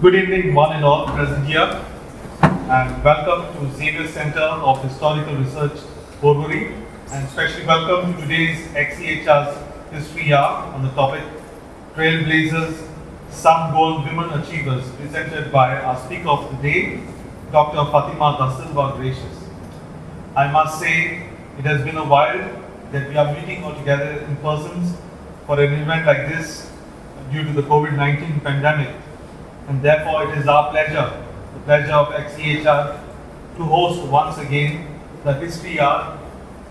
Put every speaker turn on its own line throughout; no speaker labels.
Good evening, one and all present here, and welcome to Xavier Center of Historical Research, Borbury, and especially welcome to today's XEHR's History Hour on the topic Trailblazers, Some Goan Women Achievers, presented by our speaker of the day, Dr. Fatima da Silva Gracias. I must say, it has been a while that we are meeting all together in persons for an event like this due to the COVID-19 pandemic. And therefore, it is our pleasure, the pleasure of XEHR, to host once again the History Hour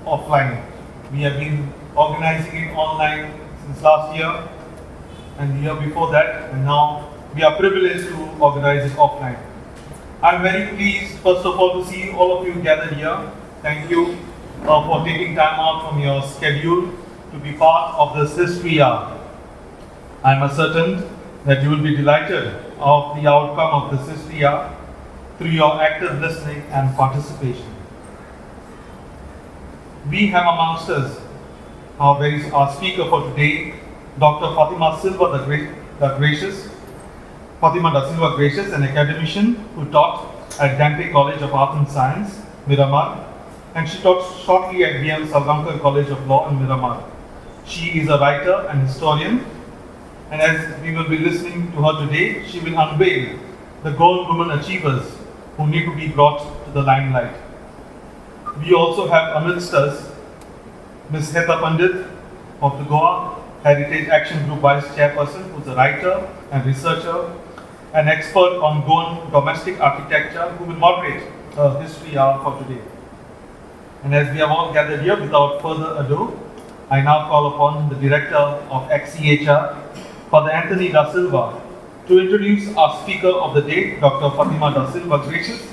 offline. We have been organizing it online since last year and the year before that, and now we are privileged to organize it offline. I'm very pleased, first of all, to see all of you gathered here. Thank you for taking time out from your schedule to be part of this History Hour. I'm certain that you will be delighted of the outcome of this History Hour through your active listening and participation. We have amongst us our speaker for today, Dr. Fatima Silva Gracias. Fatima da Silva Gracias, an academician who taught at Dante College of Art and Science, Miramar, and she taught shortly at B.M. Salgankar College of Law in Miramar. She is a writer and historian, and as we will be listening to her today, she will unveil the Goan Women Achievers who need to be brought to the limelight. We also have amidst us Ms. Heta Pandit of the Goa Heritage Action Group Vice Chairperson, who is a writer and researcher, an expert on Goan domestic architecture, who will moderate a history hour for today. And as we have all gathered here, without further ado, I now call upon the director of XEHR, Father Anthony da Silva, to introduce our speaker of the day, Dr. Fatima da Silva Gracias,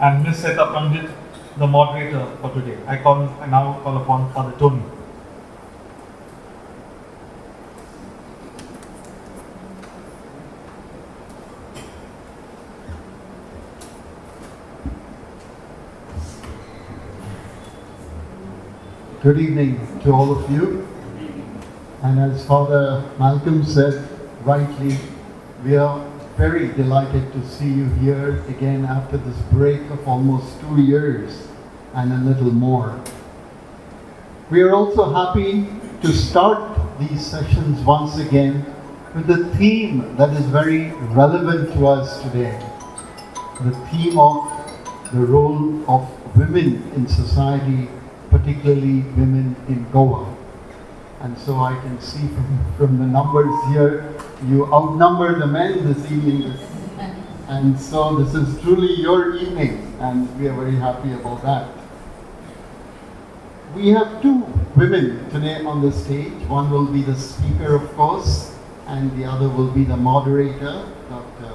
and Ms. Heta Pandit, the moderator for today. I now call upon Father Tony.
Good evening to all of you. And as Father Malcolm said rightly, we are very delighted to see you here again after this break of almost 2 years and a little more. We are also happy to start these sessions once again with a theme that is very relevant to us today. The theme of the role of women in society, particularly women in Goa. And so I can see from the numbers here, you outnumber the men this evening. And so this is truly your evening, and we are very happy about that. We have two women today on the stage. One will be the speaker, of course, and the other will be the moderator, Dr.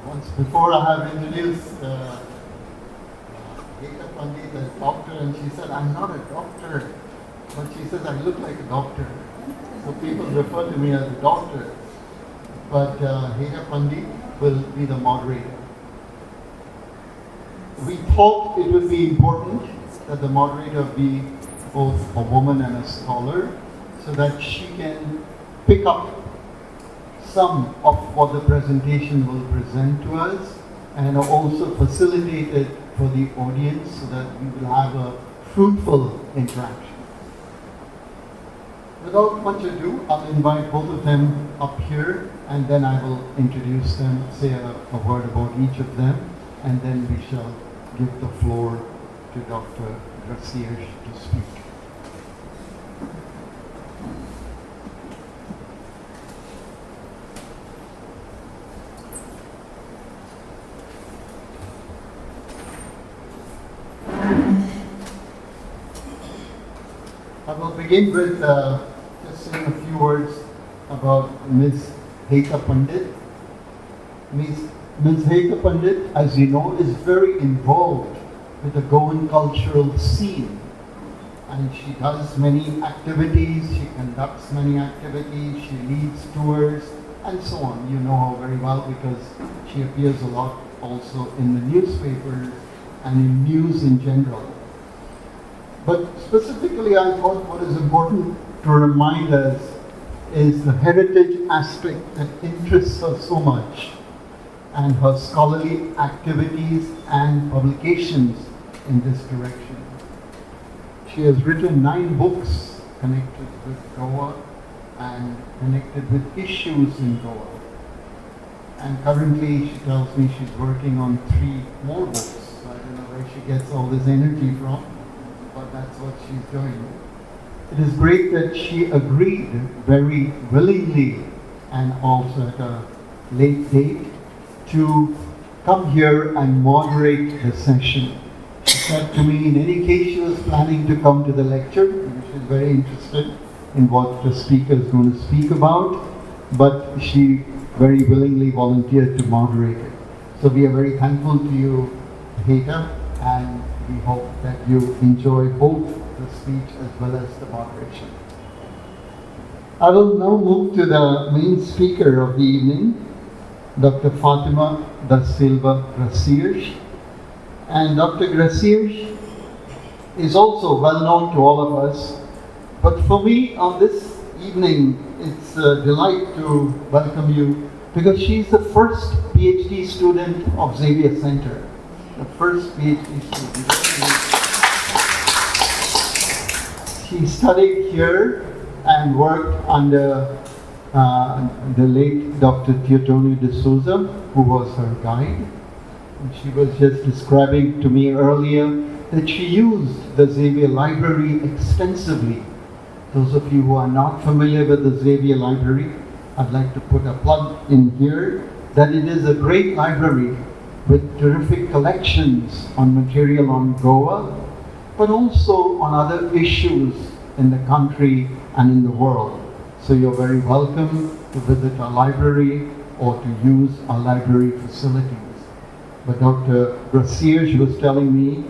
Once before I have introduced Heta Pandit as doctor, and she said, I'm not a doctor, but she says I look like a doctor. So people refer to me as a doctor, but Heta Pandit will be the moderator. We thought it would be important that the moderator be both a woman and a scholar, so that she can pick up some of what the presentation will present to us, and also facilitate it for the audience so that we will have a fruitful interaction. Without much ado, I'll invite both of them up here, and then I will introduce them, say a word about each of them, and then we shall give the floor to Dr. Gracias to speak. I will begin with just saying a few words about Ms. Heta Pandit. Ms. Heta Pandit, as you know, is very involved with the Goan cultural scene. And she does many activities, she conducts many activities, she leads tours, and so on. You know her very well because she appears a lot also in the newspapers and in news in general. But specifically, I thought what is important to remind us is the heritage aspect that interests her so much, and her scholarly activities and publications in this direction. She has written 9 books connected with Goa and connected with issues in Goa. And currently she tells me she's working on 3 more books. So I don't know where she gets all this energy from, but that's what she's doing. It is great that she agreed very willingly and also at a late date to come here and moderate the session. She said to me in any case she was planning to come to the lecture because she's very interested in what the speaker is going to speak about, but she very willingly volunteered to moderate it. So we are very thankful to you, Heta, and we hope that you enjoy both the speech as well as the moderation. I will now move to the main speaker of the evening, Dr. Fatima da Silva Gracias. And Dr. Gracias is also well known to all of us, but for me on this evening it's a delight to welcome you because she's the first PhD student of Xavier Center. The first PhD student. She studied here and worked under the late Dr. Teotonio de Souza, who was her guide. And she was just describing to me earlier that she used the Xavier Library extensively. Those of you who are not familiar with the Xavier Library, I'd like to put a plug in here that it is a great library with terrific collections on material on Goa, but also on other issues in the country and in the world. So you're very welcome to visit our library or to use our library facilities. But Dr. Gracias was telling me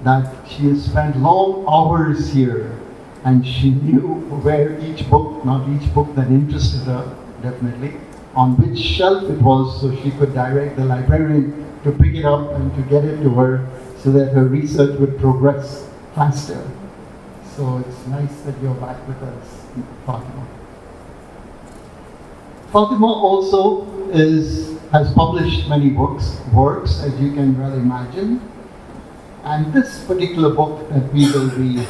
that she has spent long hours here and she knew where each book, not each book that interested her, definitely, on which shelf it was so she could direct the librarian to pick it up and to get it to her so that her research would progress faster. So it's nice that you're back with us, Fatima. Fatima also has published many works, as you can well imagine. And this particular book that we will be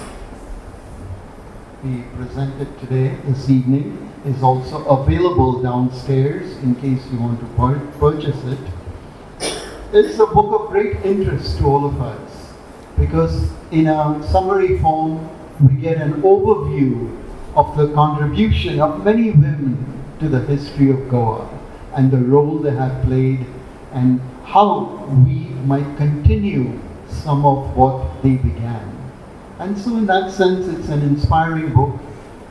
presented today, this evening, is also available downstairs in case you want to purchase it. It's a book of great interest to all of us because in a summary form, we get an overview of the contribution of many women to the history of Goa and the role they have played and how we might continue some of what they began. And so in that sense, it's an inspiring book,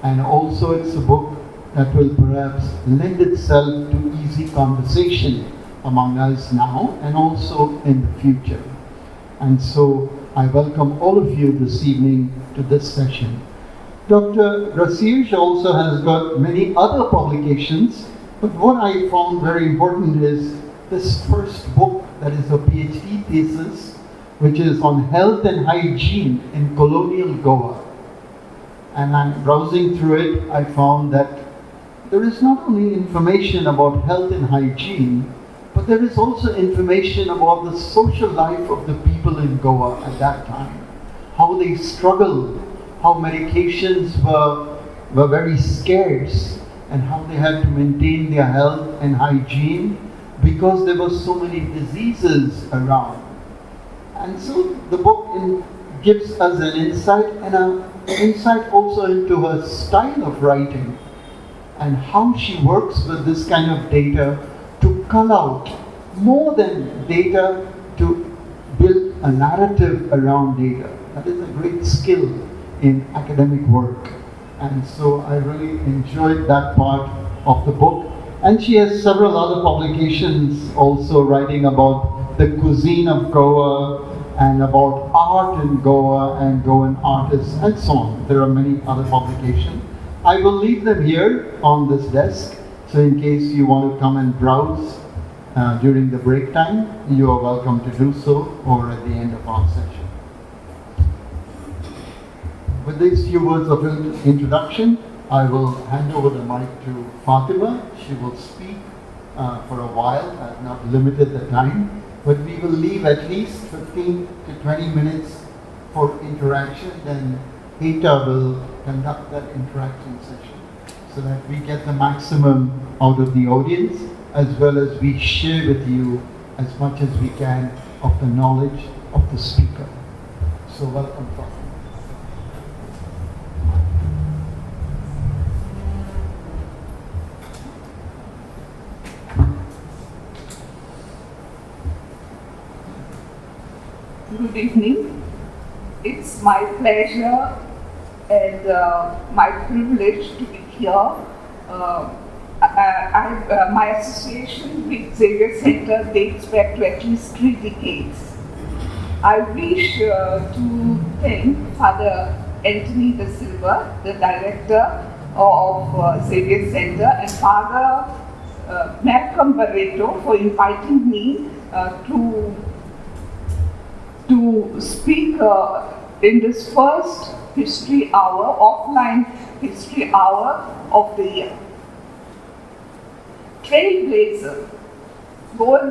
and also it's a book that will perhaps lend itself to easy conversation among us now and also in the future. And so I welcome all of you this evening to this session. Dr. Gracias also has got many other publications, but what I found very important is this first book that is a PhD thesis, which is on health and hygiene in colonial Goa. And I'm browsing through it, I found that there is not only information about health and hygiene, but there is also information about the social life of the people in Goa at that time. How they struggled, how medications were very scarce, and how they had to maintain their health and hygiene because there were so many diseases around. And so the book gives us an insight and an insight also into her style of writing and how she works with this kind of data to cull out more than data, to build a narrative around data. That is a great skill in academic work. And so I really enjoyed that part of the book. And she has several other publications also writing about the cuisine of Goa and about art in Goa and Goan artists and so on. There are many other publications. I will leave them here on this desk, so in case you want to come and browse during the break time, you are welcome to do so, or at the end of our session. With these few words of introduction, I will hand over the mic to Fatima. She will speak for a while. I've not limited the time, but we will leave at least 15 to 20 minutes for interaction. Then Heta will conduct that interaction session so that we get the maximum out of the audience, as well as we share with you as much as we can of the knowledge of the speaker. So welcome, Fatima.
Good evening. It's my pleasure and my privilege to be here. My association with Xavier Center dates back to at least 3 decades. I wish to thank Father Pandit da Silva, the director of Xavier Center, and Father Moderator for inviting me to speak in this first history hour, offline history hour of the year. Trailblazers,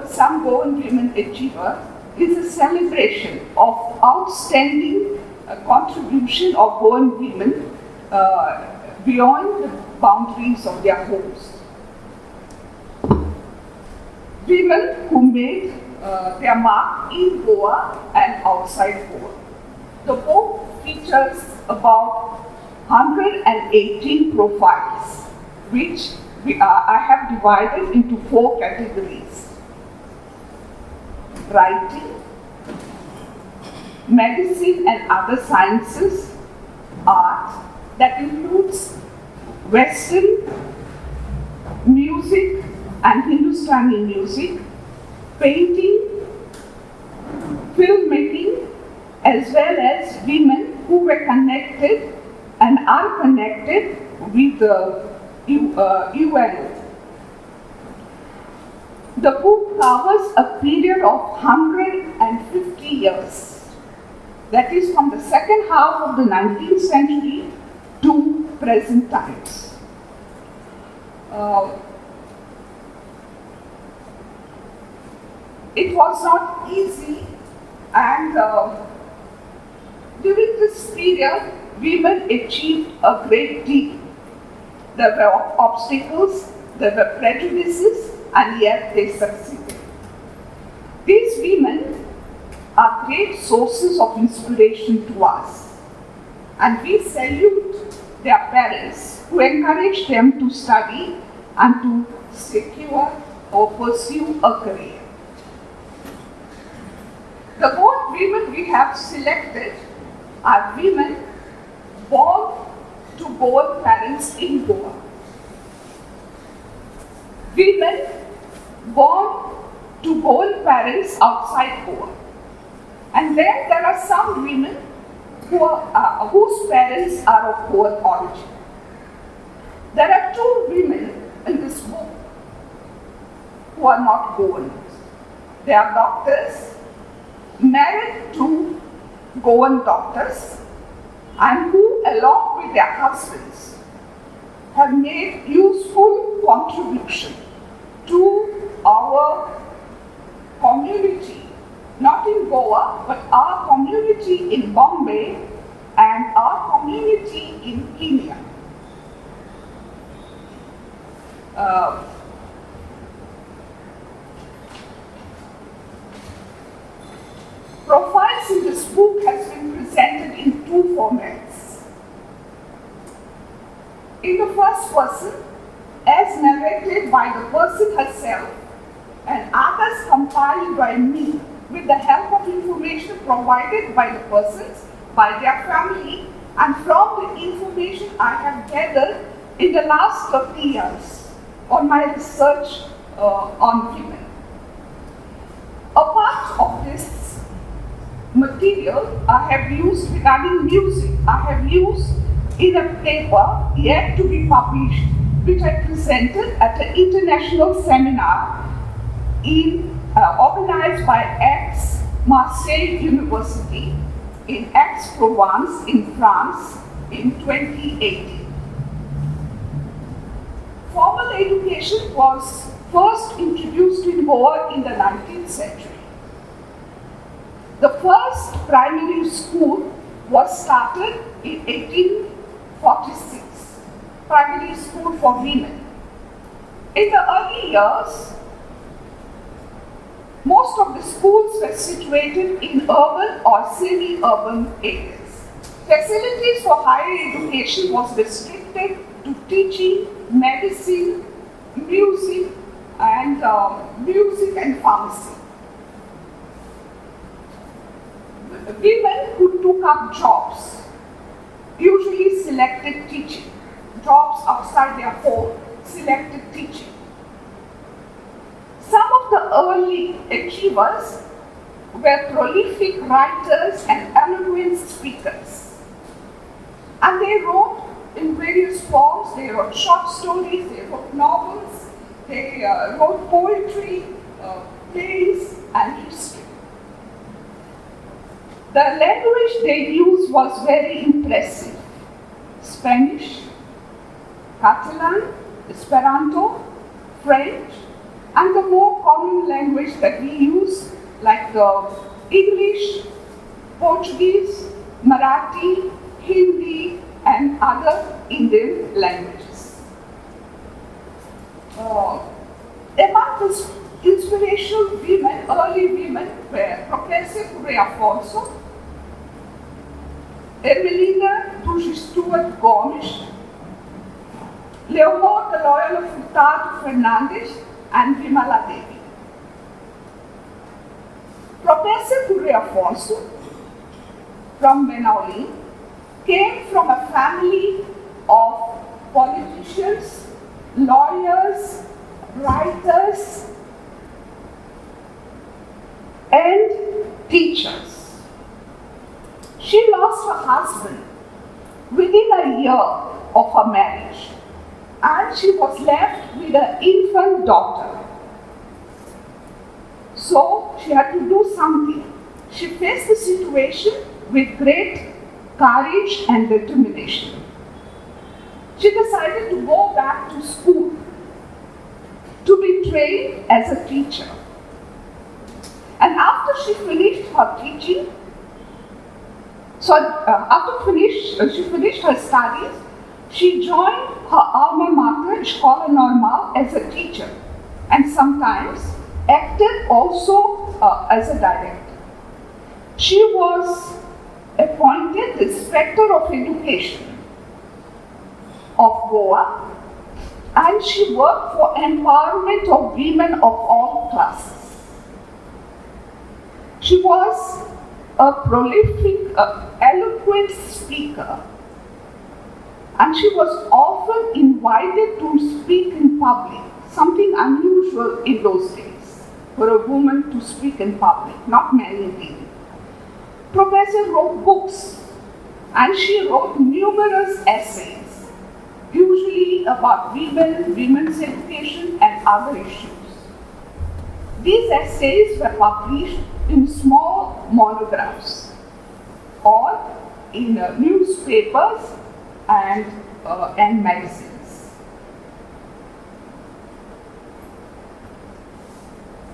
some Goan Women Achievers, is a celebration of outstanding contribution of Goan women beyond the boundaries of their homes. Women who made their mark in Goa and outside Goa. The book features about 118 profiles, which I have divided into 4 categories: writing, medicine and other sciences, art, that includes Western music and Hindustani music, painting, filmmaking, as well as women who were connected and are connected with the UN. The book covers a period of 150 years, that is from the second half of the 19th century to present times. It was not easy, and during this period, women achieved a great deal. There were obstacles, there were prejudices, and yet they succeeded. These women are great sources of inspiration to us, and we salute their parents who encourage them to study and to secure or pursue a career. The Goan women we have selected are women born to Goan parents in Goa. Women born to Goan parents outside Goa. And then there are some women whose parents are of Goan origin. There are 2 women in this book who are not Goan. They are doctors, married to Goan doctors, and who, along with their husbands, have made useful contribution to our community, not in Goa, but our community in Bombay and our community in Kenya. Profiles in this book has been presented in 2 formats. In the first person, as narrated by the person herself, and others compiled by me with the help of information provided by the persons, by their family, and from the information I have gathered in the last 30 years on my research on women. A part of this material I have used regarding music, I have used in a paper yet to be published, which I presented at an international seminar organized by Aix-Marseille University in Aix-Provence in France in 2018. formal education was first introduced in Goa in the 19th century. The first primary school was started in 1846, primary school for women. In the early years, most of the schools were situated in urban or semi-urban areas. Facilities for higher education was restricted to teaching, medicine, music and pharmacy. Women who took up jobs usually selected teaching. Jobs outside their home selected teaching. Some of the early achievers were prolific writers and eloquent speakers. And they wrote in various forms. They wrote short stories, they wrote novels, they wrote poetry, plays, and history. The language they used was very impressive. Spanish, Catalan, Esperanto, French, and the more common language that we use, like English, Portuguese, Marathi, Hindi, and other Indian languages. Among the inspirational women, early women, were Professor Afonso, Ermelinda do Stuart Gomes, Leonor de Loyola Furtado Fernandes, and Vimala Devi. Professor Afonso from Benaulim came from a family of politicians, lawyers, writers, and teachers. She lost her husband within a year of her marriage, and she was left with an infant daughter. So she had to do something. She faced the situation with great courage and determination. She decided to go back to school to be trained as a teacher. And after she finished her teaching, she finished her studies, she joined her alma mater, Escola Normal, as a teacher, and sometimes acted also as a director. She was appointed the Inspector of Education of Goa, and she worked for empowerment of women of all classes. She was a prolific, eloquent speaker, and she was often invited to speak in public, something unusual in those days for a woman to speak in public, not many did. Professor wrote books, and she wrote numerous essays, usually about women, women's education, and other issues. These essays were published in small monographs or in newspapers and magazines.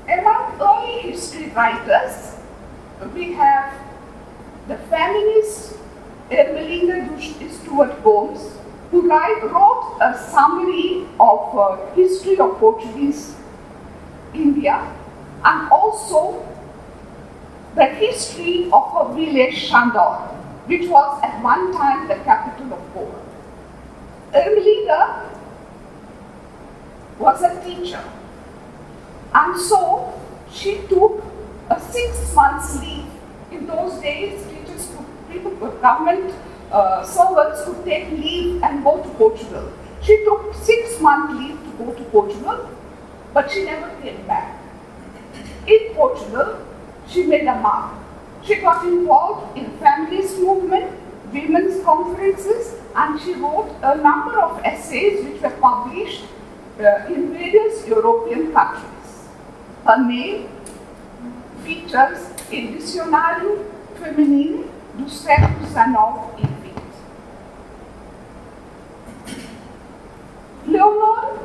Among early history writers, we have the feminist Ermelinda do Stuart Gomes, who wrote a summary of history of Portuguese India, and also the history of her village Chandor, which was at one time the capital of Goa. Ermelinda was a teacher, and so she took a 6 months leave. In those days, government servants could take leave and go to Portugal. She took 6 month leave to go to Portugal, but she never came back. In Portugal, she made a mark. She got involved in feminist movement, women's conferences, and she wrote a number of essays which were published in various European countries. Her name features in Dicionário Feminino do século XIX e XX. Leonor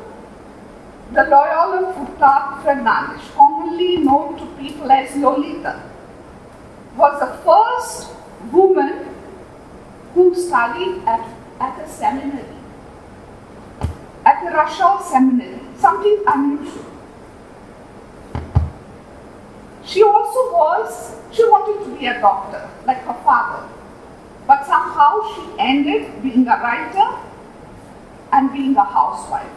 the Loyola Furtado Fernandes, commonly known to people as Lolita, was the first woman who studied at a seminary, at the Rochelle Seminary, something unusual. She wanted to be a doctor, like her father, but somehow she ended being a writer and being a housewife.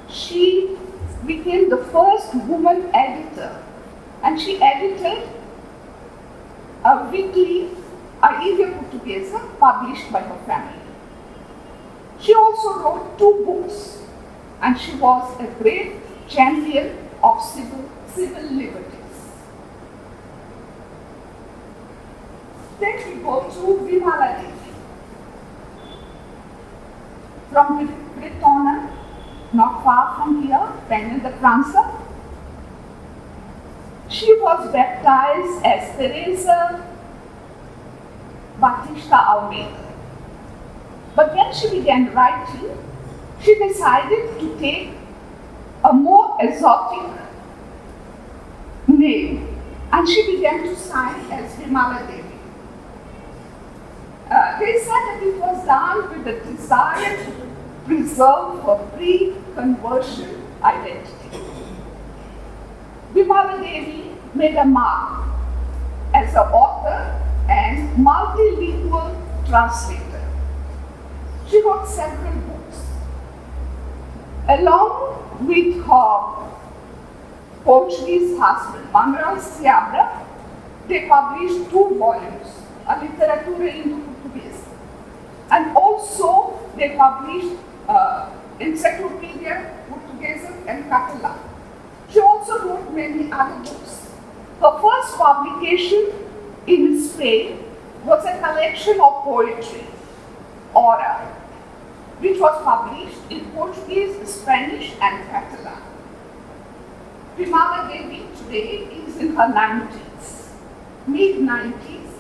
She became the first woman editor, and she edited a weekly, a Ilha Portuguesa, published by her family. She also wrote 2 books, and she was a great champion of civil liberties. Then we go to Vimala Devi. From Britona, not far from here, Penn de France. She was baptized as Teresa Batista Almeida. But when she began writing, she decided to take a more exotic name, and she began to sign as Vimala Devi. They said that it was done with the desire to preserve her pre-conversion identity. Vimala Devi made a mark as an author and multilingual translator. She wrote several books. Along with her Portuguese husband, Manuel Seabra, they published 2 volumes, A Literatura Indo-Portuguesa. And also they published Encyclopedia Portuguesa and Catalan. She also wrote many other books. Her first publication in Spain was a collection of poetry, Aura, which was published in Portuguese, Spanish, and Catalan. Vimala Devi today is in her 90s, mid-90s.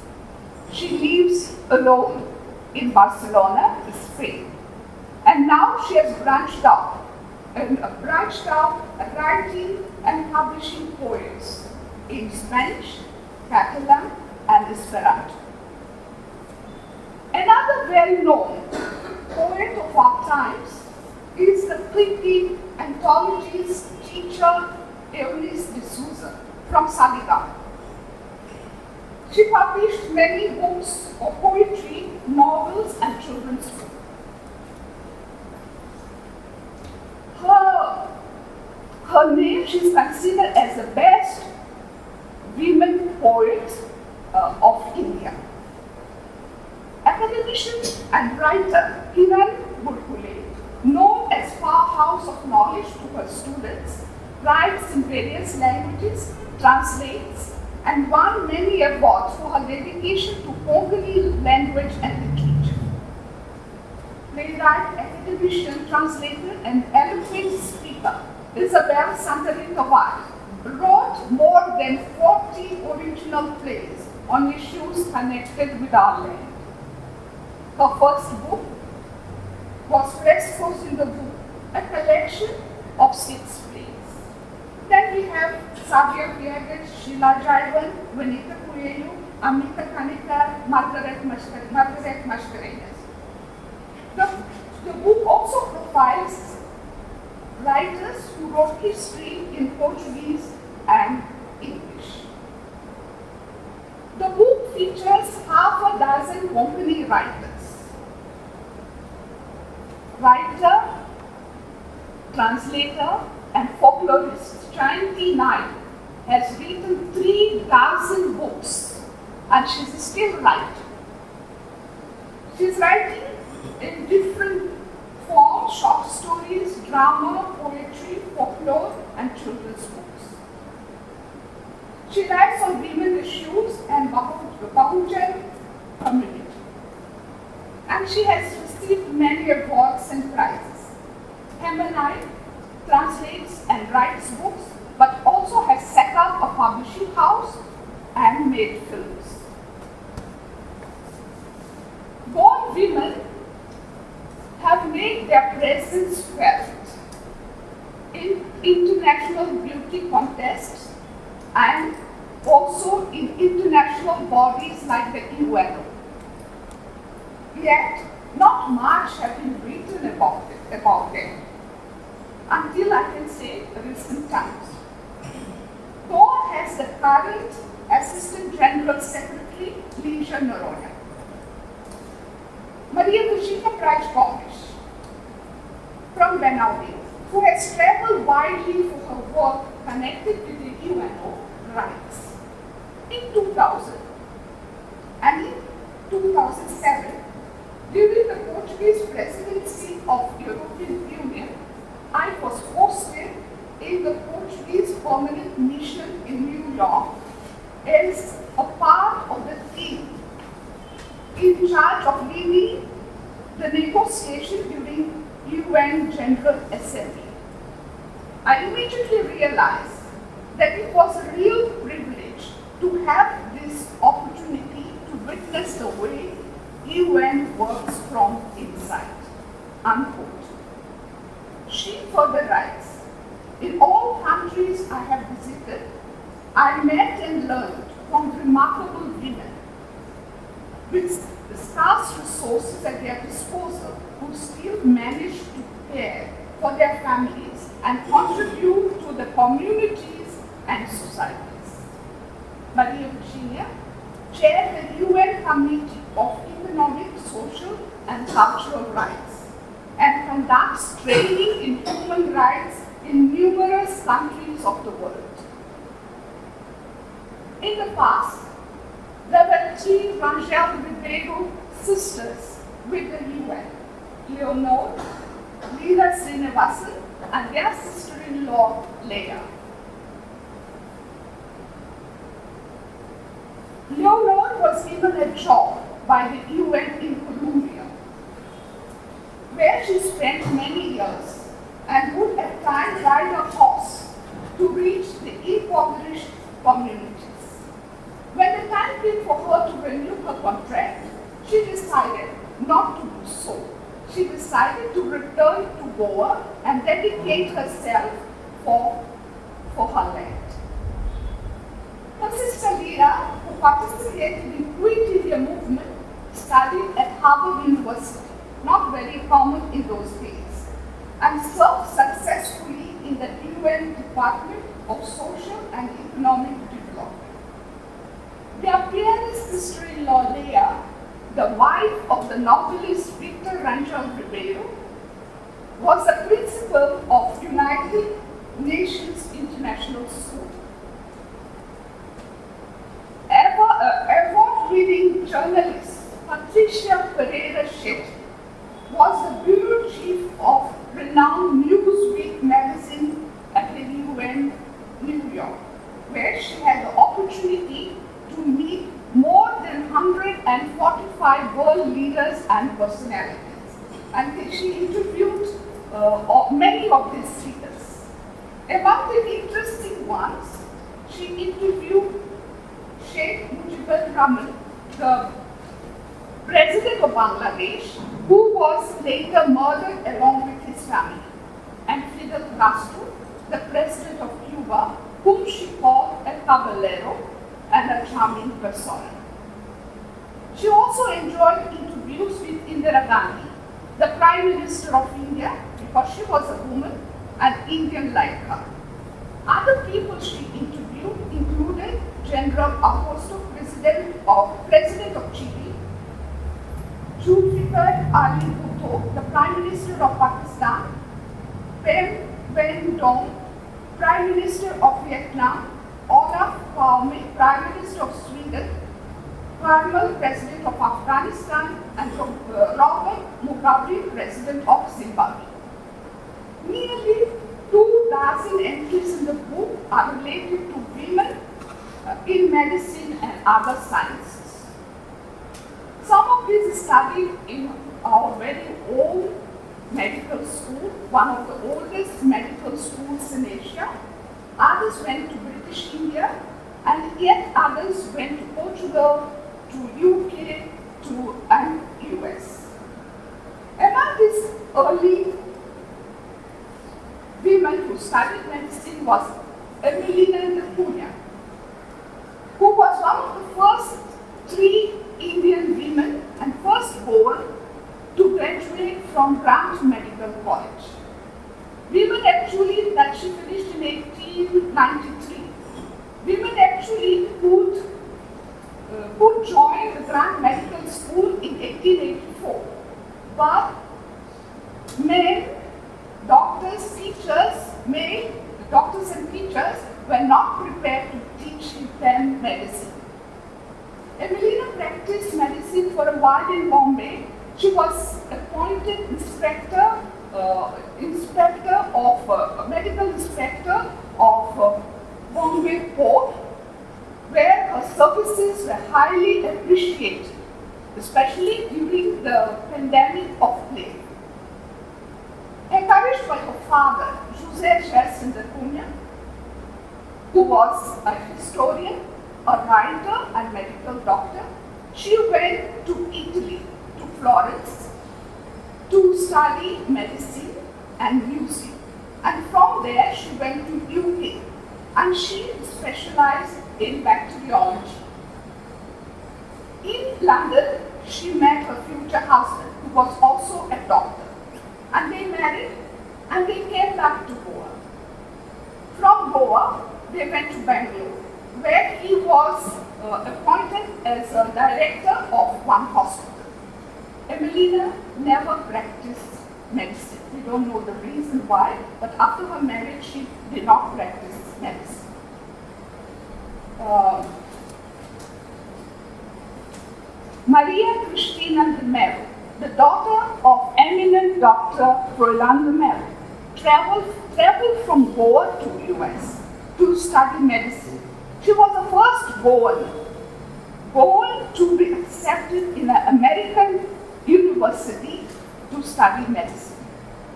She lives alone in Barcelona, Spain. And now she has branched out writing and publishing poems in Spanish, Catalan, and Esperanto. Another well-known poet of our times is the pretty anthologist teacher Eunice de Souza from Senegal. She published many books of poetry, novels, and children's books. Her name, she is considered as the best women poet of India. Academician and writer Kiran Gurkule, known as powerhouse of knowledge to her students, writes in various languages, translates, and won many awards for her dedication to Konkani language and literature. Playwright, academician, translator, and eloquent speaker, Isabel Santarita wrote more than 40 original plays on issues connected with our land. Her first book was Frescoes in the Book, a collection of 6 plays. Then we have Xavier Viegas, Sheila Jaivan, Vanita Coelho, Amita Kanikar, Margaret Mascarenhas. The book also profiles writers who wrote history in Portuguese and English. The book features half a dozen Konkani writers. Writer, translator, and folklorist Jayanti Naik has written 3,000 books, and she's still writing. She's writing in different forms: short stories, drama, poetry, folklore, and children's books. She writes on women issues and Bahujan community. And she has received many awards and prizes. Hemanai translates and writes books, but also has set up a publishing house and made films. Goan women have made make their presence felt in international beauty contests and also in international bodies like the UNO. Yet, not much has been written about them until I can say recent times. Goa has the current Assistant General Secretary, Leisha Noronha. Maria Virginia Price from Benaudi, who has traveled widely for her work connected with the UNO, writes, in 2000 and in 2007, during the Portuguese presidency of European Union, I was hosted in the Portuguese Permanent Mission in New York as a part of the team in charge of leading the negotiation during UN General Assembly. I immediately realized that it was a real privilege to have this opportunity to witness the way UN works from inside. Unquote. She further writes, in all countries I have visited, I met and learned from remarkable women with scarce resources at their disposal who still manage to care for their families and contribute to the communities and societies. Maria Virginia chaired the UN Committee of Economic, Social and Cultural Rights and conducts training in human rights in numerous countries of the world. In the past, there were three Rangel Ribeiro sisters with the UN, Leonor, Leela Srinivasan, and their sister-in-law, Leah. Leonor was given a job by the UN in Colombia, where she spent many years and would at times ride a horse to reach the impoverished communities. When the time came for her to renew her contract, she decided not to do so. She decided to return to Goa and dedicate herself for her land. Her sister Leela, who participated in Quit India movement, studied at Harvard University, not very common in those days, and served successfully in the UN Department of Social and Economic Development. Their pianist sister-in-law Leah, the wife of the novelist Victor Rangel Ribeiro, was the principal of United Nations International School. Award-winning journalist Patricia Pereira Shetty was the bureau chief of renowned Newsweek magazine at the UN New York, where she had the opportunity to meet more than 145 world leaders and personalities. And she interviewed many of these leaders. Among the interesting ones, she interviewed Sheikh Mujibur Rahman, the president of Bangladesh, who was later murdered along with his family, and Fidel Castro, the president of Cuba, whom she called a caballero and a charming persona. She also enjoyed interviews with Indira Gandhi, the Prime Minister of India, because she was a woman and Indian like her. Other people she interviewed included General Augusto, President of Chile, Zulfikar Ali Bhutto, the Prime Minister of Pakistan, Pen Ben Dong, Prime Minister of Vietnam, Olaf Palme, Prime Minister of Sweden, Karmal, President of Afghanistan, and Robert Mugabe, President of Zimbabwe. Nearly 2,000 entries in the book are related to women in medicine and other sciences. Some of these studied in our very own medical school, one of the oldest medical schools in Asia. Others went to British India, and yet others went to Portugal, to UK, and US. Among these early women who studied medicine was Emelina da Cunha, who was one of the first 3 Indian women and first born to graduate from Grant Medical College. Women actually, that she finished in 1893. Women actually could join the Grant Medical School in 1884, but male doctors and teachers were not prepared to teach them medicine. Emelina practiced medicine for a while in Bombay. She was appointed medical inspector of Bombay Port, where her services were highly appreciated, especially during the pandemic of plague. Encouraged by her father, José Gerson da Cunha, who was a historian, a writer and medical doctor, she went to Italy, to Florence, to study medicine and music. And from there she went to UK and she specialized in bacteriology. In London, she met her future husband, who was also a doctor. And they married and they came back to Goa. From Goa, they went to Bangalore, where he was appointed as a director of one hospital. Emelina never practiced medicine. We don't know the reason why, but after her marriage, she did not practice medicine. Maria Cristina de Mello, the daughter of eminent Dr. Roland de Mello, traveled from Goa to US to study medicine. She was the first Goan to be accepted in an American university to study medicine.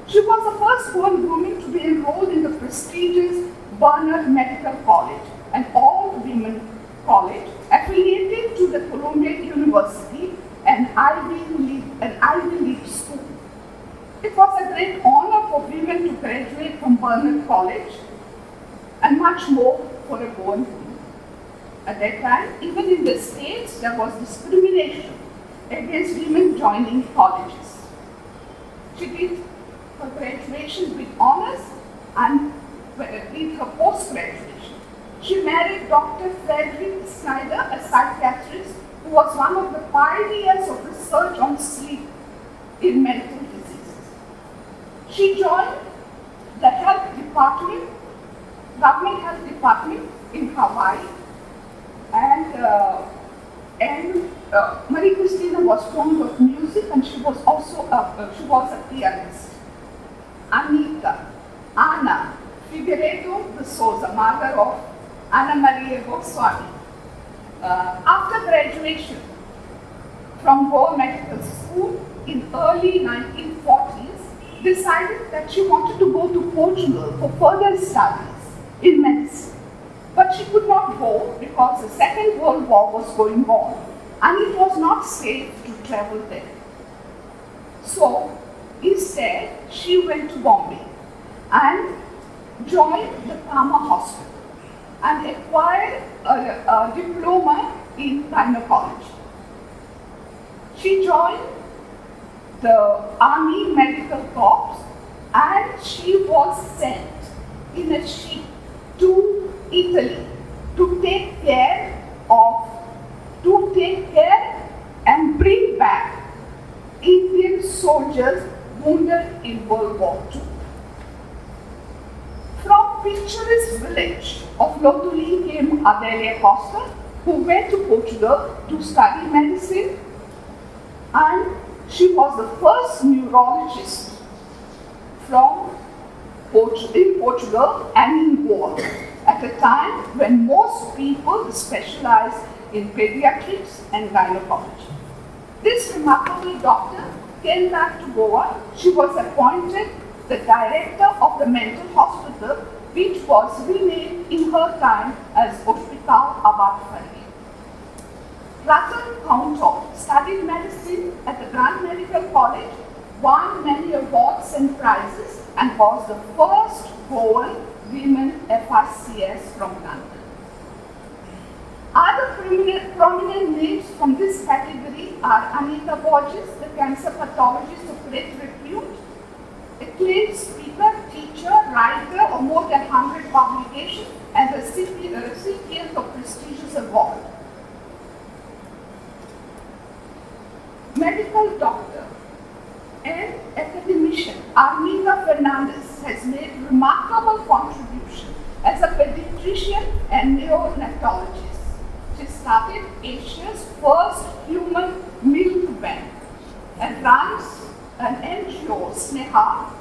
She was the first Goan woman to be enrolled in the prestigious Barnard Medical College, an all-women college affiliated to the Columbia University, an Ivy League school. It was a great honor for women to graduate from Barnard College, and much more for a Goan woman. At that time, even in the States, there was discrimination against women joining colleges. She did her graduation with honors and did her post-graduation. She married Dr. Frederick Snyder, a psychiatrist who was one of the pioneers of research on sleep in mental diseases. She joined the government health department in Hawaii, and Maria Cristina was fond of music, and she was also a pianist. Ana Figueiredo de Souza, mother of Ana Maria Goswami. After graduation from Goa Medical School in early 1940s, decided that she wanted to go to Portugal for further studies in medicine. But she could not go because the Second World War was going on and it was not safe to travel there. So instead, she went to Bombay and joined the Parma Hospital and acquired a diploma in gynecology. She joined the Army Medical Corps and she was sent in a ship to Italy to take care and bring back Indian soldiers wounded in World War II. From picturesque village of Lotuli came Adélia Costa, who went to Portugal to study medicine, and she was the first neurologist in Portugal and in Goa, at a time when most people specialized in pediatrics and gynecology. This remarkable doctor came back to Goa. She was appointed the director of the mental hospital, which was renamed in her time as Hospital Abad Fari. Ratan Kaunto studied medicine at the Grant Medical College won many awards and prizes, and was the first Goan Women FRCS from London. Other prominent names from this category are Anita Borges, the cancer pathologist of great repute, acclaimed speaker, teacher, writer of more than 100 publications, and recipient of prestigious award. Medical doctor and academician Armida Fernandez has made remarkable contribution as a pediatrician and neonatologist. She started Asia's first human milk bank and runs an NGO, Sneha,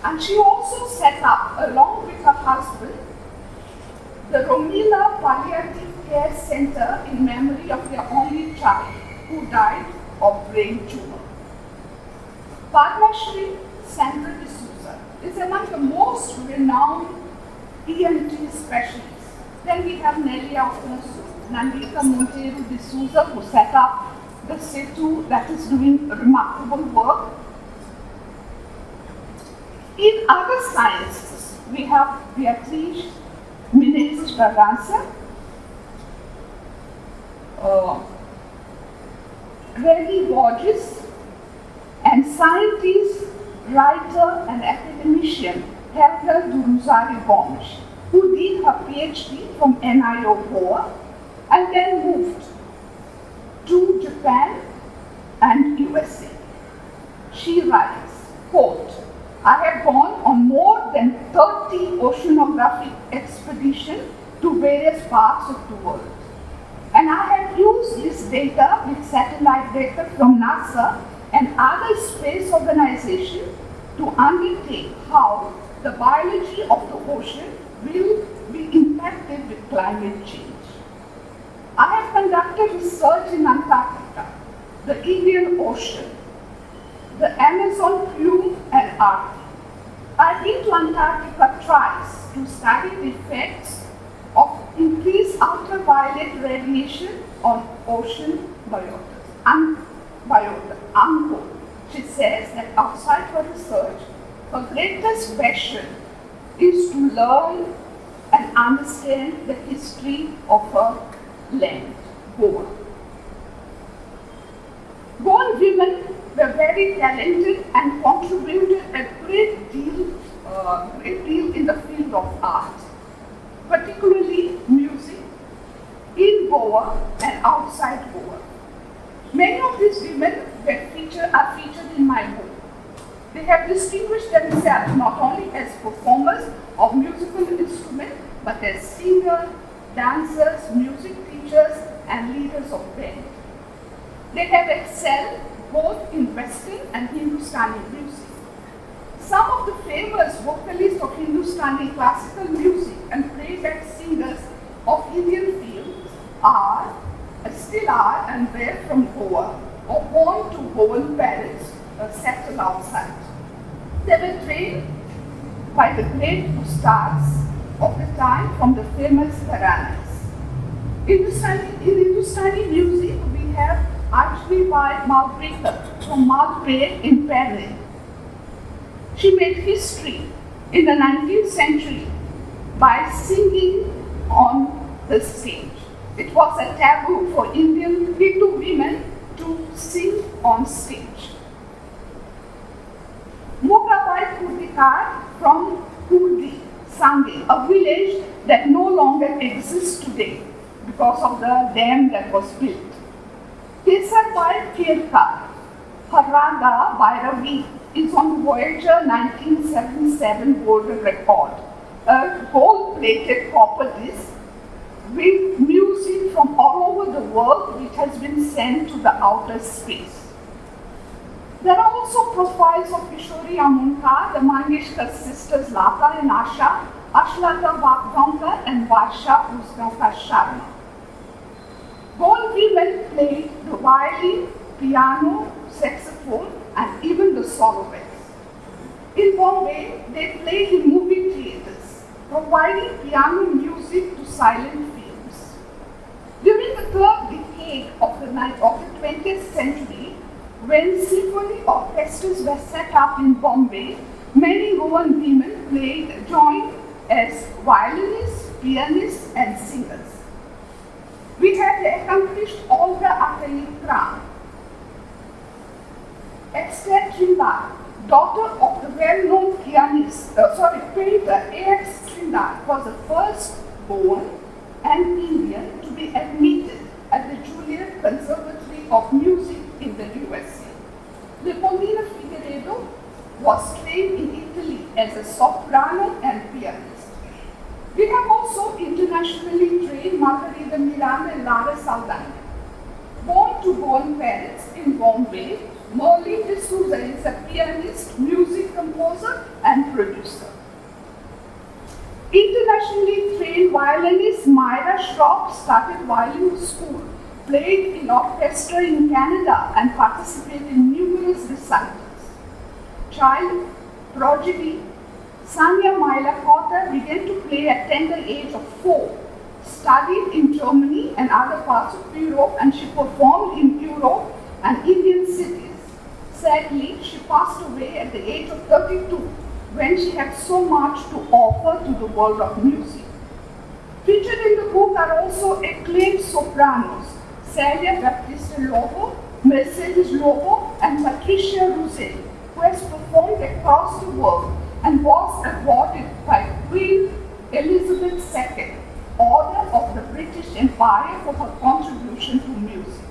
and she also set up, along with her husband, the Romila Palliative Care Center in memory of their only child who died of brain tumor. Padma Shri Sandra D'Souza is among the most renowned ENT specialists. Then we have Nelly Alfonso, Nandita Monteiro D'Souza, who set up the Setu, that is doing remarkable work. In other sciences, we have Beatriz Menezes Bragança, Rennie Borges, and scientist, writer, and academician Helga do Rosário Gomes, who did her PhD from NIO Goa and then moved to Japan and USA. She writes, quote, "I have gone on more than 30 oceanographic expeditions to various parts of the world. And I have used this data with satellite data from NASA and other space organizations to undertake how the biology of the ocean will be impacted with climate change. I have conducted research in Antarctica, the Indian Ocean, the Amazon plume, and Arctic. I've been to Antarctica twice to study the effects of increased ultraviolet radiation on ocean biotas. Unquote. She says that outside her research, her greatest passion is to learn and understand the history of her land, Goa. Goan women were very talented and contributed a great deal in the field of art, particularly music, in Goa and outside Goa. Many of these women are featured in my book. They have distinguished themselves not only as performers of musical instruments, but as singers, dancers, music teachers, and leaders of band. They have excelled both in Western and Hindustani music. Some of the famous vocalists of Hindustani classical music and playback singers of Indian fields still are and were from Goa or born to Goan parents settled outside. They were trained by the great ustads of the time from the famous Gharanas. In Hindustani music, we have Ajmi by Moderator from Moderator in Paris. She made history in the 19th century by singing on the stage. It was a taboo for Indian Hindu women to sing on stage. Mokabai Kurdikar from Kurdi, Sange, a village that no longer exists today because of the dam that was built. Kesarbai Kirkar, Haraga Bhairavi, is on Voyager 1977 golden record, a gold-plated copper disc with music from all over the world which has been sent to the outer space. There are also profiles of Kishori Amunkar, the Mangeshkar sisters Lata and Asha, Ashlata Vakgaonkar and Varsha Usgaonkar Sharma. Goan women played the violin, piano, saxophone, and even the solo bass. In Bombay, they played in movie theaters, providing piano music to silent films. During the third decade of the 20th century, when symphony orchestras were set up in Bombay, many Goan women joined as violinists, pianists, and singers. We had the accomplished Olga Ateli-Tran, Esther Trindade, daughter of the well-known painter A.X. Trindade, was the first Goan and Indian to be admitted at the Juilliard Conservatory of Music in the USA. Leopoldina Figueiredo was trained in Italy as a soprano and pianist. We have also internationally trained Margarida Miranda and Lara Saldanha. Born to Goan parents in Bombay, Merlin D'Souza is a pianist, music composer, and producer. Internationally trained violinist Myra Schropp started violin school, played in orchestra in Canada, and participated in numerous recitals. Child prodigy Sanya Maila began to play at tender age of 4, studied in Germany and other parts of Europe, and she performed in Europe and Indian cities. Sadly, she passed away at the age of 32 when she had so much to offer to the world of music. Featured in the book are also acclaimed sopranos Celia Baptista Lobo, Mercedes Lobo, and Patricia Rosell, who has performed across the world and was awarded by Queen Elizabeth II Order of the British Empire for her contribution to music.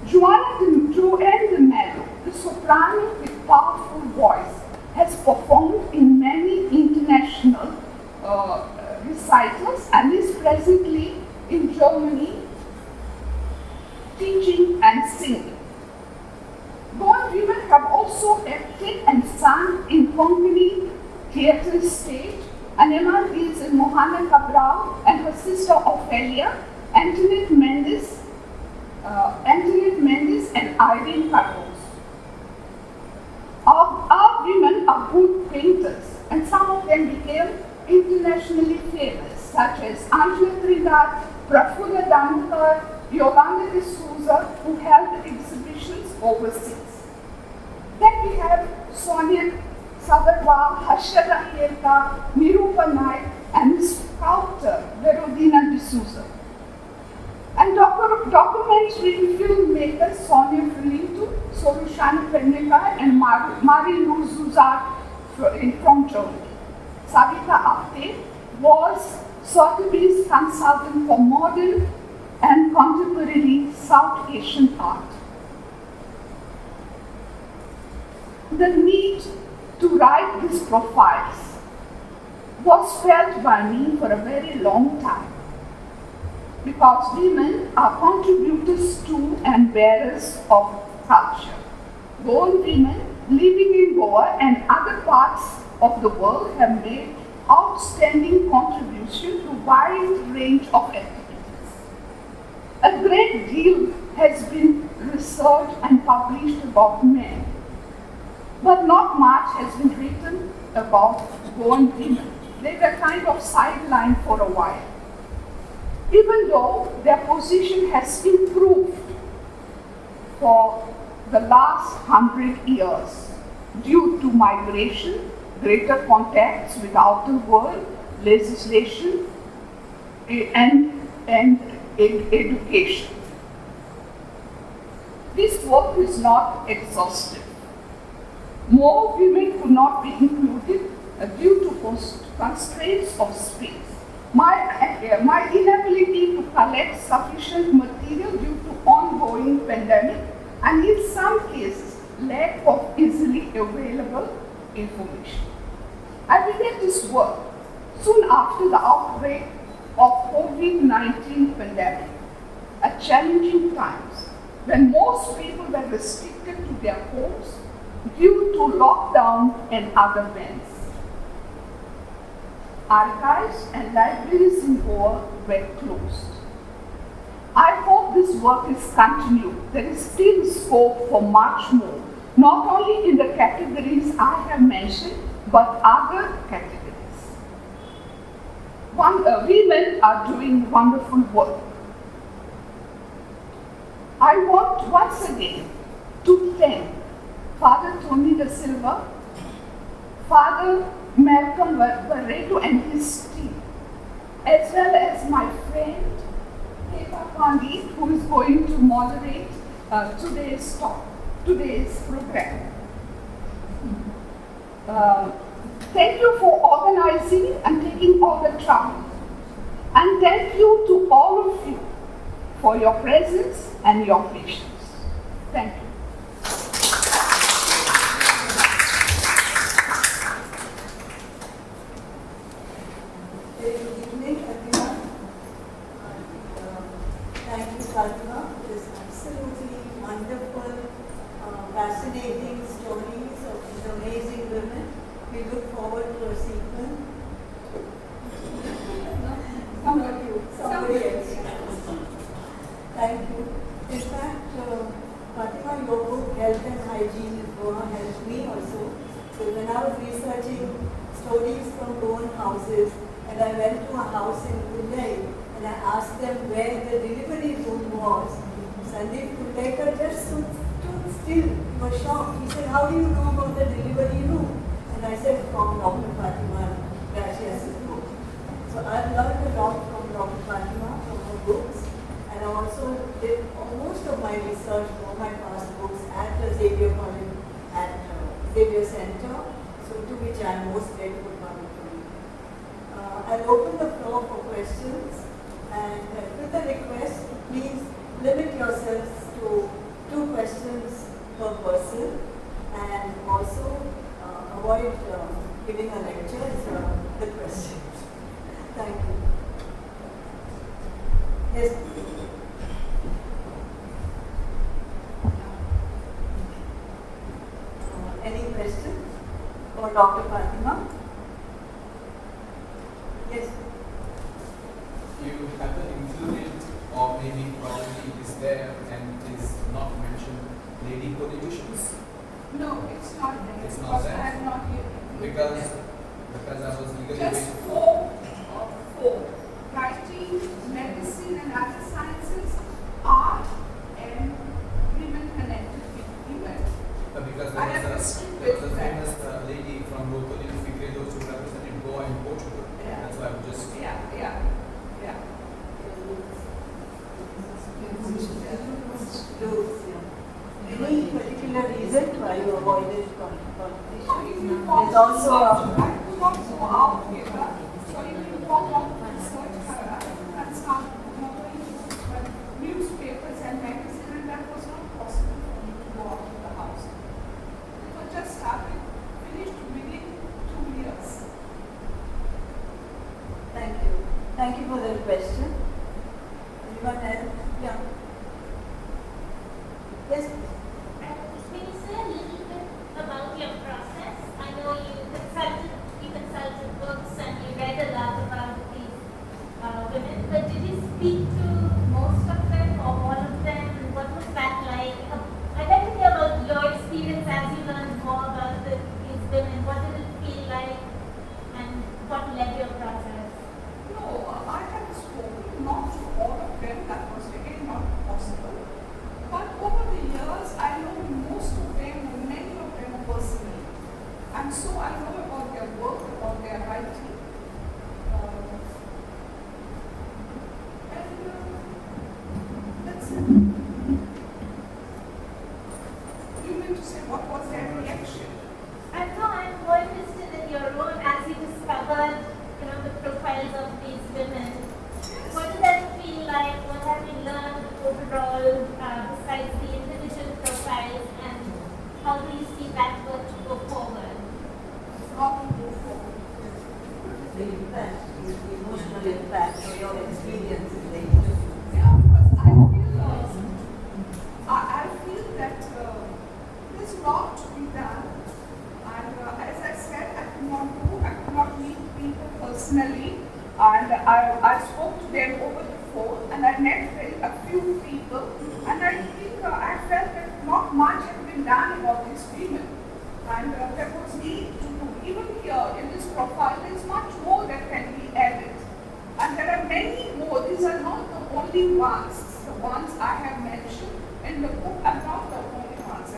Joanne de Mello, the soprano with powerful voice, has performed in many international recitals and is presently in Germany teaching and singing. Goan women have also acted and sung in Konkani theatre stage. Anema is in Mohana Cabral and her sister Ophelia, Antoinette Mendes and Irene Carlos. Our women are good painters, and some of them became internationally famous, such as Angela Trindade, Prafulla Dankar, Yolanda D'Souza, who held exhibitions overseas. Then we have Sonia Sagarwal, Harshada Heta, Nirupa Naik, and sculptor Verodina D'Souza. And documentary filmmakers Sonia Filinto, Solushana Pernica, and Marie-Lou Zuzak from Germany. Savita Apte was Sotheby's consultant for modern and contemporary South Asian art. The need to write these profiles was felt by me for a very long time, because women are contributors to and bearers of culture. Goan women living in Goa and other parts of the world have made outstanding contribution to a wide range of activities. A great deal has been researched and published about men, but not much has been written about Goan women. They were kind of sidelined for a while. Even though their position has improved for the last 100 years due to migration, greater contacts with outer world, legislation, and education. This work is not exhaustive. More women could not be included due to constraints of space. My inability to collect sufficient material due to ongoing pandemic, and in some cases, lack of easily available information. I began this work soon after the outbreak of COVID-19 pandemic, at challenging times when most people were restricted to their homes due to lockdown and other bans. Archives and libraries in Goa were closed. I hope this work is continued. There is still scope for much more, not only in the categories I have mentioned, but other categories. Women are doing wonderful work. I want once again to 10, Father Tony da Silva, Father Malcolm Moderator and his team, as well as my friend Heta Pandit, who is going to moderate today's talk, today's program. Thank you for organizing and taking all the trouble. And thank you to all of you for your presence and your patience. Thank you.
Good evening, everyone. Thank you, Fatima. It is absolutely wonderful, fascinating stories of these amazing women. We look forward to a sequel. Somebody else. Thank you. In fact, Fatima, your book, Health and Hygiene in Goa, helped me also. So when I was researching stories from Goan houses, and I went to a house in Pune, and I asked them where the delivery room was. Sandeep Kulekar just stood still. He was shocked. He said, "How do you know about the delivery room?" And I said, "From Dr. Fatima Gracias' book." So I've learned a lot from Dr. Fatima, from her books, and I also did most of my research for my past books at the Xavier College at Xavier Center, so to which I am most grateful for. I'll open the floor for questions, and with a request, please limit yourselves to 2 questions per person, and also avoid giving a lecture as the questions. Thank you. Yes. Any questions for Dr. Fatima? Yes.
You haven't included, or maybe probably is there and is not mentioned, lady politicians?
No, it's not there.
It's not there?
I am not here.
Because I was legally
Just
waiting.
four. Writing, medicine and other sciences, art, and women connected with women.
Because
I
there
have
was
history
a
with that.
famous lady from locally Figueiredo who represented Goa in Portugal.
Yeah.
That's why I would just.
Yeah.
Any particular reason why you avoided competition?
There's
also
I could not go out here, so if you walk out and search and start going to newspapers and magazines, and that was not possible for me to go out of the house. It was just started, finished within 2 years.
Thank you. Thank you for the question. Anyone else? Yeah. Yes.
Can you say a little bit about your process? I know you consulted books and you read a lot about these women, but did you speak to most of them or all of them? And what was that like? I'd like to hear about your experience as you learned more about these women. What did it feel like and what led your process?
No, I have spoken not to all of them, that was again not possible. But over the years, I know most of them, many of them personally. And so I know about their work, about their writing. That's it. You mean to say what was their reaction?
And so I'm more interested in your role as you discovered, the profiles of these women. What did that feel like? What have you learned overall, besides the individual profiles, and how do you see that work to go forward?
How to move forward.
The impact, the emotional impact of your experience in the
Yeah, because I feel that there's a lot to be done. And as I said, I could not meet people personally. And I spoke to them over the phone, and I met a few people. And I think I felt that not much had been done about these women. And there was need to do. Even here in this profile, there's much more that can be added. And there are many more. These are not the only ones. The ones I have mentioned in the book are not the only ones.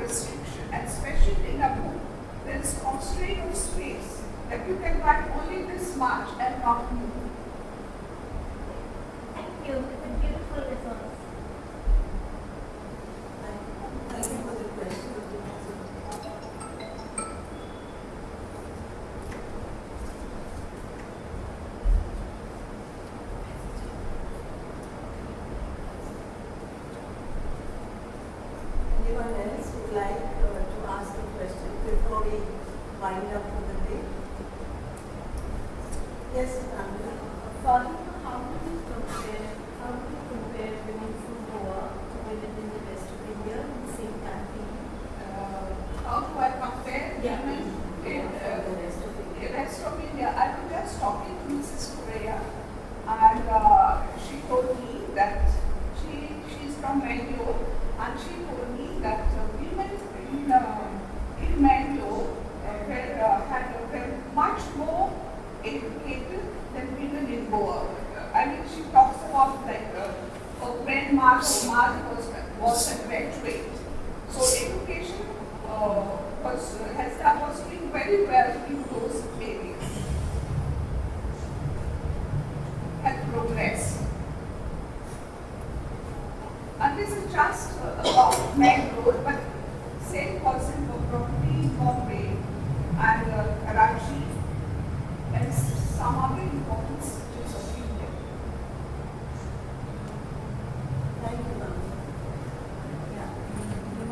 restriction, and especially in a book, there is constraint of space that you can write only this much and not more.
Thank you. It's a beautiful resource.
Thank you for the question. Anyone else would like to ask a question before we wind up for the day? Yes, Amina.
Fatima, how do you compare women from Goa to women in the rest of India in the same country?
How do I compare
Yeah.
women in
The rest of it.
the rest of India? I was just talking to Mrs. Correa, and she told me that she's from Bangalore, and she told me that women in Bangalore were much more educated than women in Goa. I mean, she talks about like her grandma was a graduate, so education was doing very well in those areas. Had progressed. And this is just about Bangalore, but same person for probably Bombay and Karachi and some other important cities of India.
Thank you, ma'am.
Yeah. You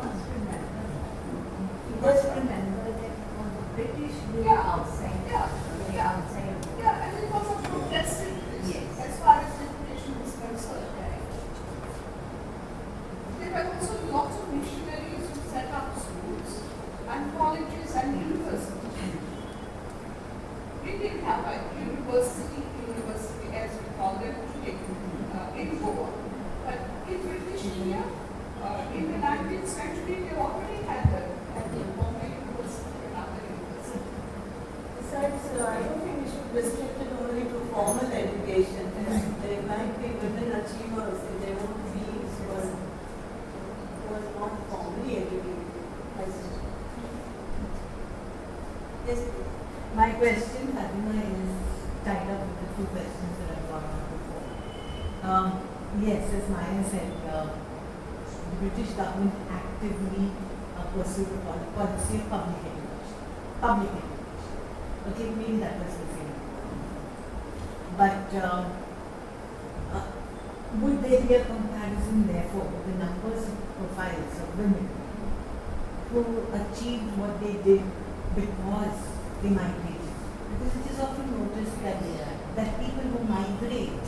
must remember that when the British were
Yeah.
outside,
Yeah.
they were
Yeah.
outside.
Yeah, and it was a progressive
Yes.
as far as education is concerned. There were also lots of missionaries who set up schools and colleges and universities. We didn't have a university as we call them today in Goa. But in British India, in the 19th century, they already had the Bombay University and other universities.
Besides, I don't think we should restrict it only to formal education. There might be women achievers in their own fields who are not formally educated. Yes, please.
My question, Fatima, is tied up with the two questions that I've got on before. Yes, as Maya said, the British government actively pursued a policy of public education. Public education. Okay, maybe that was the same. But would there be a comparison, therefore, with the numbers of profiles of women who achieved what they did because they migrated? Because it is often noticed that people who migrate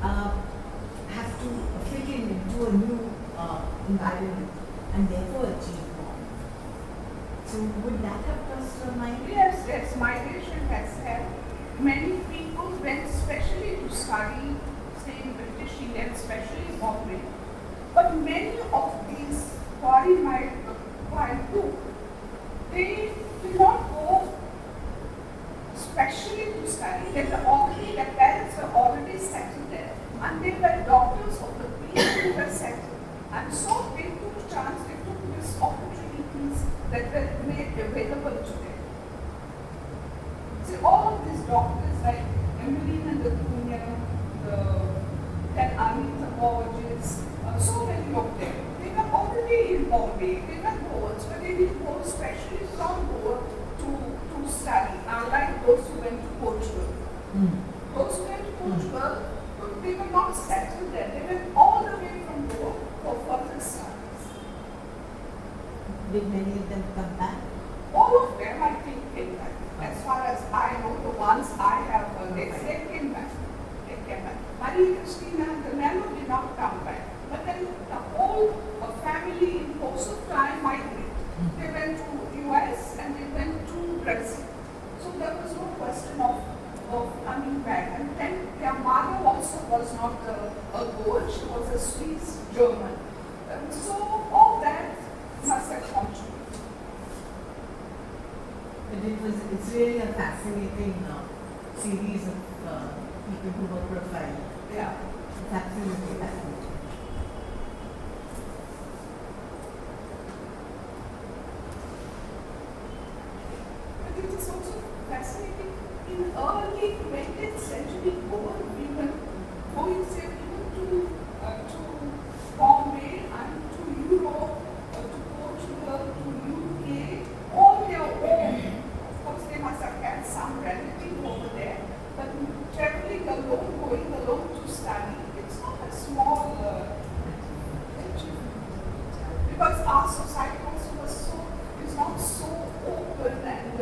have to fit into a new environment and therefore achieve more. So would that have crossed your mind?
Yes, migration has helped. Many people went specially to study, say in British India, especially Bombay. But many of these foreign group, they did not go specially to study. Their parents were already settled there, and they were daughters of the people who were settled. And so they took chance, they took these opportunities that were made available to them. See, all of these doctors like Emeline and the then Anita Borges, so many of them, they were already in Bombay, they were Goans, but they didn't go especially from Goa to study, unlike those who went to Portugal. Those who went to Portugal, they were not settled there, they went all the way from Goa for further studies.
Did many of them come back?
All of them, I think, came back. As far as I know, the ones I have, they came back. They came back. Maria Christina and the Nano did not come back. But then the whole family in course of time migrated. They went to US and they went to Brazil. So there was no question of coming back. And then their mother also was not a Goan, she was a Swiss German. So all that must have contributed.
But it's really a fascinating series of people who were profiled.
Yeah.
It's absolutely fascinating.
in early 20th century, Goan women going say even to Bombay and to Europe, to Portugal, to UK, on their own. Of course, they must have had some relative over there, but traveling alone, going alone to study, it's not a small achievement. Because our society also is not so open and,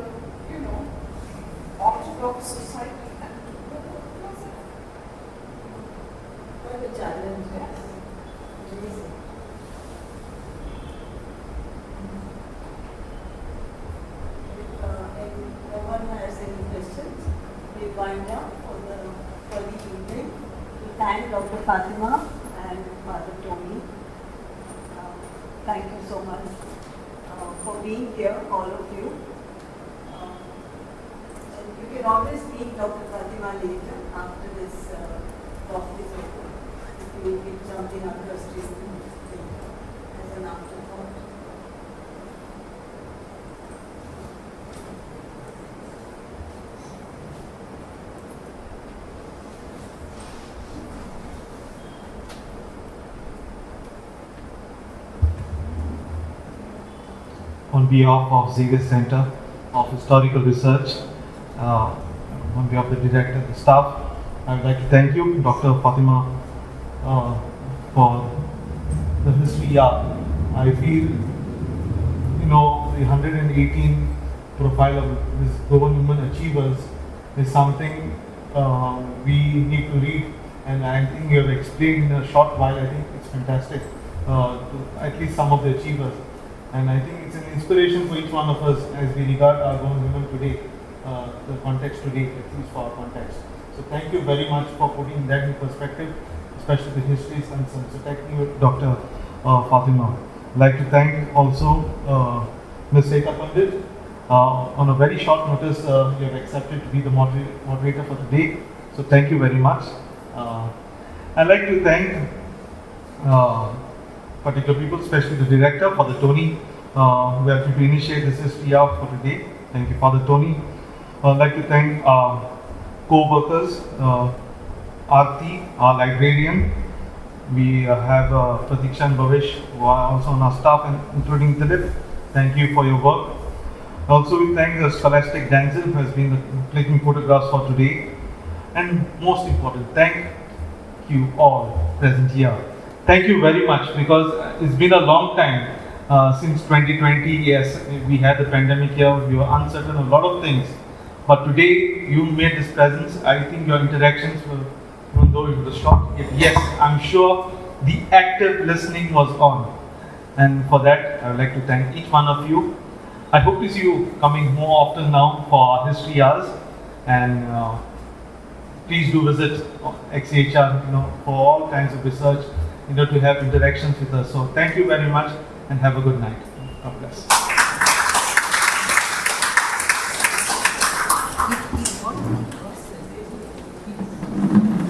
orthodox society. And
Quite a challenge, yes. Amazing. If no one has any questions, we wind up for the evening. We thank Dr. Fatima and Father Tony. Thank you so much for being here, all of you. And you can always meet Dr. Fatima later after this talk is over. If you meet something under street as an afterthought.
On behalf of Xavier Center of Historical Research, on behalf of the director, the staff, I would like to thank you, Dr. Fatima, for the history. I feel, the 118 profile of this Goan Women Achievers is something we need to read, and I think you have explained in a short while. I think it's fantastic, to at least some of the achievers. And I think it's an inspiration for each one of us as we regard our own women today, the context today, at least for our context. So thank you very much for putting that in perspective, especially the history is concerned. So thank you, Dr. Fatima. I'd like to thank also Ms. Heta Pandit. On a very short notice, you have accepted to be the moderator for today. So thank you very much. I'd like to thank particular people, especially the director, Father Tony, who helped me to initiate this history out for today. Thank you, Father Tony. I'd like to thank our co-workers, Aarti, our librarian. We have Pratiksha and Bhavish, who are also on our staff, and including Dilip. Thank you for your work. Also, we thank the Scholastic Danzel, who has been clicking photographs for today. And most important, thank you all present here. Thank you very much, because it's been a long time since 2020. Yes, we had the pandemic here, we were uncertain of a lot of things. But today, you made this presence. I think your interactions were, even though it was short, yes, I'm sure the active listening was on. And for that, I would like to thank each one of you. I hope to see you coming more often now for our history hours. And please do visit XCHR, for all kinds of research, to have interactions with us. So thank you very much and have a good night. God bless.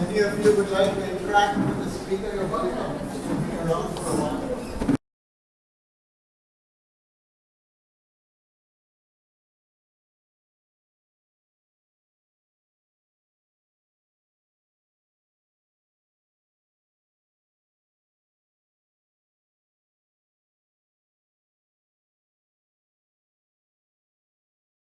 Any of you would like to interact with the speaker? You're welcome. Stick around for a while.